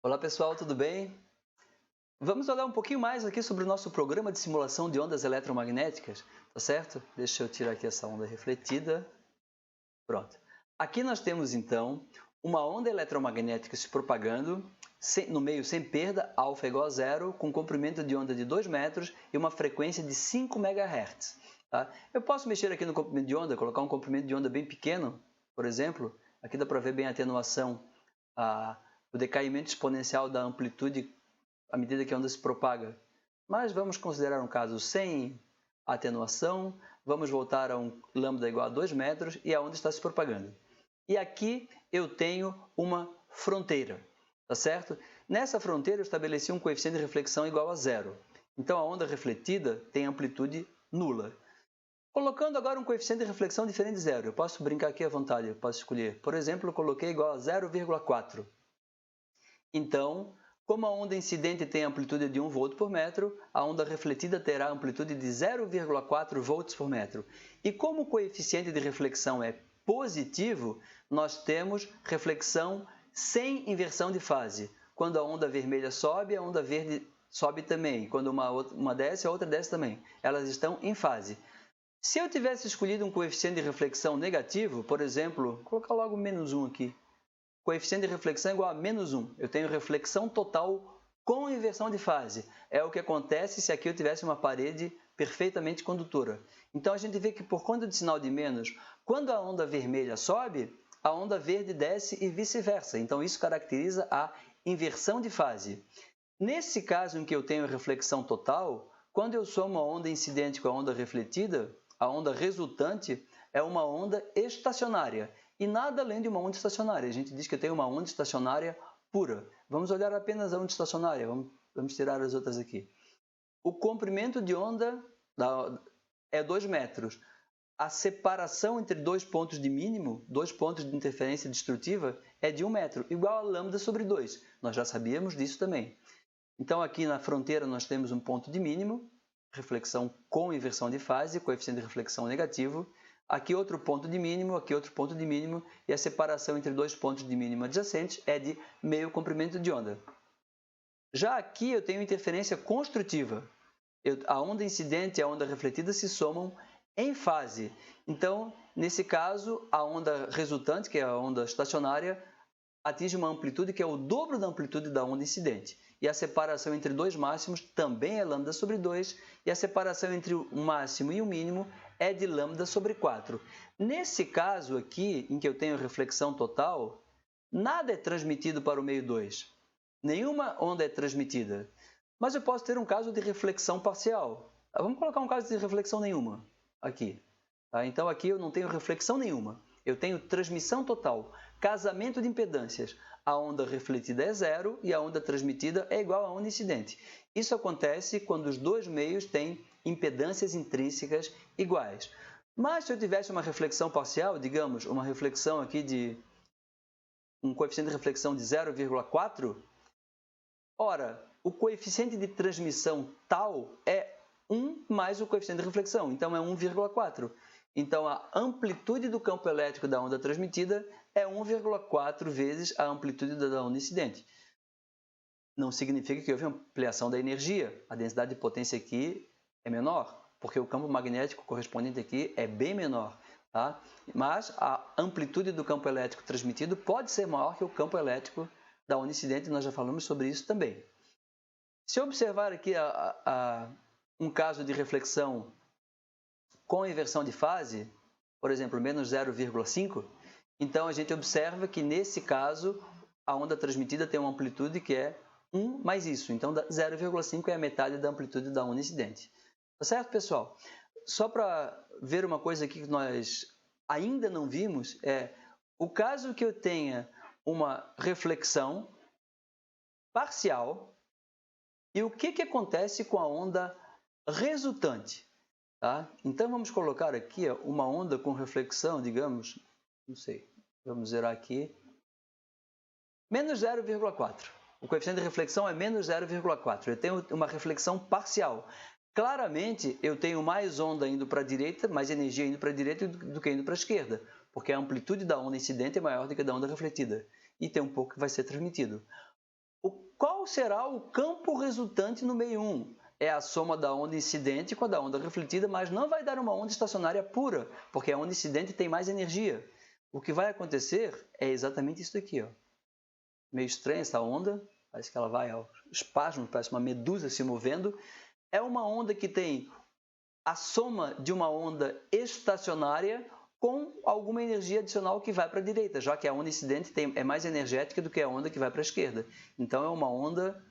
Olá pessoal, tudo bem? Vamos olhar um pouquinho mais aqui sobre o nosso programa de simulação de ondas eletromagnéticas, tá certo? Deixa eu tirar aqui essa onda refletida. Pronto. Aqui nós temos então uma onda eletromagnética se propagando no meio sem perda, alfa igual a zero, com comprimento de onda de 2 metros e uma frequência de 5 MHz. Tá? Eu posso mexer aqui no comprimento de onda, colocar um comprimento de onda bem pequeno, por exemplo. Aqui dá para ver bem a atenuação, o decaimento exponencial da amplitude à medida que a onda se propaga. Mas vamos considerar um caso sem atenuação, vamos voltar a um lambda igual a 2 metros e a onda está se propagando. E aqui eu tenho uma fronteira, tá certo? Nessa fronteira eu estabeleci um coeficiente de reflexão igual a zero. Então a onda refletida tem amplitude nula. Colocando agora um coeficiente de reflexão diferente de zero, eu posso brincar aqui à vontade, eu posso escolher. Por exemplo, eu coloquei igual a 0,4. Então, como a onda incidente tem amplitude de 1 volt por metro, a onda refletida terá amplitude de 0,4 volts por metro. E como o coeficiente de reflexão é positivo, nós temos reflexão sem inversão de fase. Quando a onda vermelha sobe, a onda verde sobe também. Quando uma desce, a outra desce também. Elas estão em fase. Se eu tivesse escolhido um coeficiente de reflexão negativo, por exemplo, vou colocar logo menos 1 aqui. Coeficiente de reflexão é igual a menos 1. Eu tenho reflexão total com inversão de fase. É o que acontece se aqui eu tivesse uma parede perfeitamente condutora. Então a gente vê que por conta de sinal de menos, quando a onda vermelha sobe, a onda verde desce e vice-versa. Então isso caracteriza a inversão de fase. Nesse caso em que eu tenho reflexão total, quando eu somo a onda incidente com a onda refletida, a onda resultante é uma onda estacionária. E nada além de uma onda estacionária. A gente diz que eu tenho uma onda estacionária pura. Vamos olhar apenas a onda estacionária. Vamos tirar as outras aqui. O comprimento de onda é 2 metros. A separação entre dois pontos de mínimo, dois pontos de interferência destrutiva, é de 1 metro, igual a lambda sobre 2. Nós já sabíamos disso também. Então, aqui na fronteira nós temos um ponto de mínimo, reflexão com inversão de fase, coeficiente de reflexão negativo. Aqui outro ponto de mínimo, aqui outro ponto de mínimo, e a separação entre dois pontos de mínimo adjacentes é de meio comprimento de onda. Já aqui eu tenho interferência construtiva. A onda incidente e a onda refletida se somam em fase. Então, nesse caso, a onda resultante, que é a onda estacionária, atinge uma amplitude que é o dobro da amplitude da onda incidente. E a separação entre dois máximos também é lambda sobre 2, e a separação entre o máximo e o mínimo é de lambda sobre 4. Nesse caso aqui, em que eu tenho reflexão total, nada é transmitido para o meio 2. Nenhuma onda é transmitida. Mas eu posso ter um caso de reflexão parcial. Vamos colocar um caso de reflexão nenhuma aqui. Então aqui eu não tenho reflexão nenhuma. Eu tenho transmissão total, casamento de impedâncias. A onda refletida é zero e a onda transmitida é igual à onda incidente. Isso acontece quando os dois meios têm impedâncias intrínsecas iguais. Mas se eu tivesse uma reflexão parcial, digamos, uma reflexão aqui de um coeficiente de reflexão de 0,4, ora, o coeficiente de transmissão tal é 1 mais o coeficiente de reflexão, então é 1,4. Então, a amplitude do campo elétrico da onda transmitida é 1,4 vezes a amplitude da onda incidente. Não significa que houve ampliação da energia. A densidade de potência aqui é menor, porque o campo magnético correspondente aqui é bem menor. Tá? Mas a amplitude do campo elétrico transmitido pode ser maior que o campo elétrico da onda incidente, nós já falamos sobre isso também. Se observar aqui um caso de reflexão com inversão de fase, por exemplo, menos 0,5, então a gente observa que nesse caso a onda transmitida tem uma amplitude que é 1 mais isso. Então 0,5 é a metade da amplitude da onda incidente. Tá certo, pessoal? Só para ver uma coisa aqui que nós ainda não vimos, é o caso que eu tenha uma reflexão parcial e o que acontece com a onda resultante. Tá? Então, vamos colocar aqui uma onda com reflexão, digamos, não sei, vamos zerar aqui, menos 0,4. O coeficiente de reflexão é menos 0,4. Eu tenho uma reflexão parcial. Claramente, eu tenho mais onda indo para a direita, mais energia indo para a direita do que indo para a esquerda, porque a amplitude da onda incidente é maior do que a da onda refletida. E tem um pouco que vai ser transmitido. qual será o campo resultante no meio 1? É a soma da onda incidente com a da onda refletida, mas não vai dar uma onda estacionária pura, porque a onda incidente tem mais energia. O que vai acontecer é exatamente isso aqui, ó. Meio estranha essa onda, parece que ela vai ao espasmo, parece uma medusa se movendo. É uma onda que tem a soma de uma onda estacionária com alguma energia adicional que vai para a direita, já que a onda incidente é mais energética do que a onda que vai para a esquerda. Então é uma onda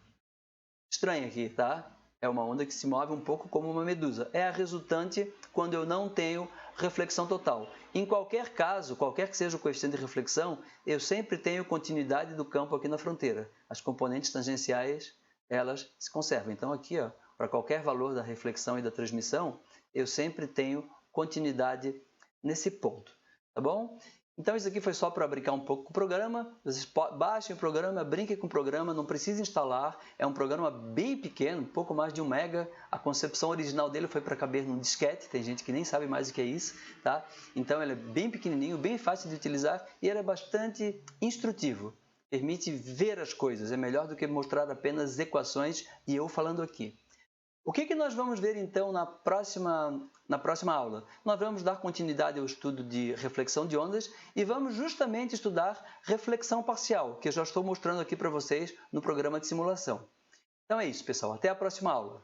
estranha aqui, tá? É uma onda que se move um pouco como uma medusa. É a resultante quando eu não tenho reflexão total. Em qualquer caso, qualquer que seja o coeficiente de reflexão, eu sempre tenho continuidade do campo aqui na fronteira. As componentes tangenciais, elas se conservam. Então aqui, ó, para qualquer valor da reflexão e da transmissão, eu sempre tenho continuidade nesse ponto, tá bom? Então isso aqui foi só para brincar um pouco com o programa. Vocês baixem o programa, brinquem com o programa, não precisa instalar. É um programa bem pequeno, um pouco mais de 1 mega. A concepção original dele foi para caber num disquete, tem gente que nem sabe mais o que é isso, tá? Então ele é bem pequenininho, bem fácil de utilizar e ele é bastante instrutivo. Permite ver as coisas, é melhor do que mostrar apenas equações e eu falando aqui. O que nós vamos ver então na próxima aula? Nós vamos dar continuidade ao estudo de reflexão de ondas e vamos justamente estudar reflexão parcial, que eu já estou mostrando aqui para vocês no programa de simulação. Então é isso, pessoal. Até a próxima aula.